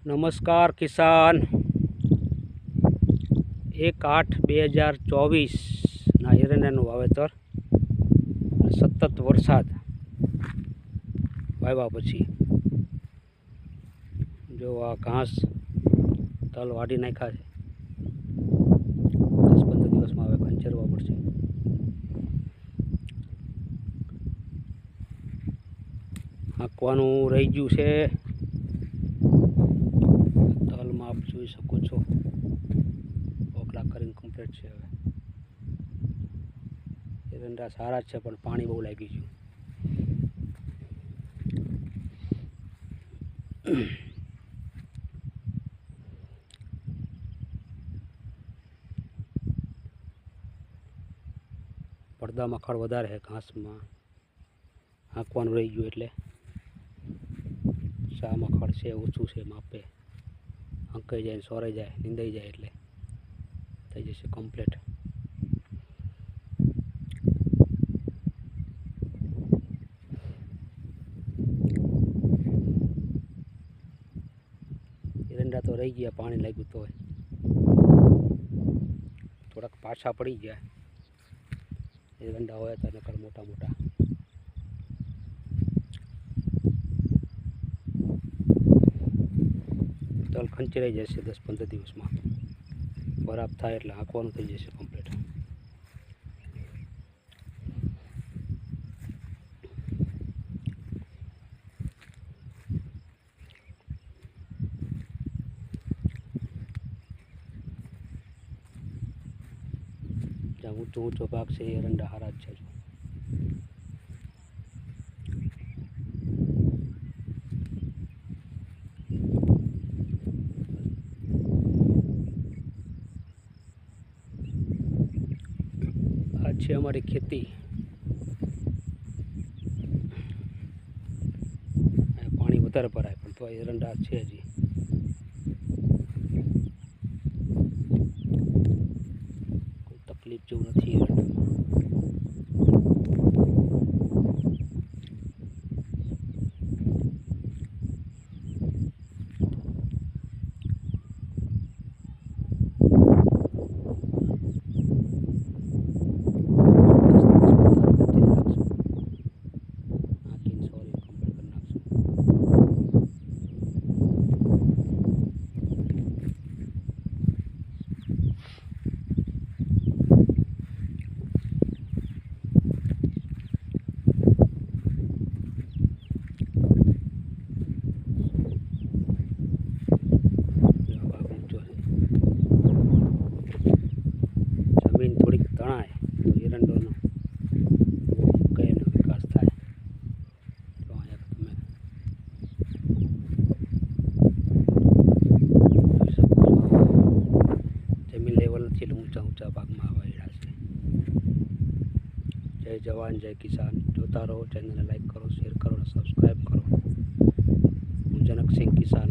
નમસ્કાર કિસાન 1/8/2024 એરંડાનું વાવેતર સતત વરસાદ વાવ્યા પછી જો આ ઘાસ તલ વાઢી નાખ્યા છે. 10-15 દિવસમાં હવે ખંચેરવા પડશે. હાંકવાનું રહી ગયું છે. તલમાં આપ જોઈ શકો છો ઓકલા કરીને કમ્પ્લીટ છે. હવે એરંડા સારા છે પણ પાણી બહુ લાગી ગયું. પડદામાં ખડ વધારે છે, ઘાસમાં હાંકવાનું રહી ગયું એટલે શામાં ખડ છે ઓછું છે, માપે હાંકાઈ જાય, સોરાઈ જાય, નીંદાઈ જાય એટલે થઈ જશે કમ્પ્લીટ. એરંડા તો રહી ગયા, પાણી લાગ્યું તો થોડાક પાછા પડી ગયા. એરંડા હોય તો નકર મોટા મોટા તલ ખંચેરાઈ જશે. 10-15 દિવસમાં બરાબ થાય એટલે હાંકવાનું થઈ જશે કમ્પ્લીટ. જ્યાં ઊંચો ભાગ છે એરંડા હારા જ છે. આ છે અમારી ખેતી. પાણી વધારે ભરાય પણ તો એરંડા છે હજી. કોઈ તકલીફ જેવું નથી એરંડામાં. જમીન થોડીક તણાય તો એરંડોનો કઈનો વિકાસ થાય. તો અહીંયા તમે જોઈ શકો છો જમીન લેવલ નથી એટલે ઊંચા ભાગમાં આવેલા છે. જય જવાન જય કિસાન. જોતા રહો, ચેનલને લાઈક કરો, શેર કરો અને સબસ્ક્રાઈબ કરો. હું જનકસિંહ કિસાન.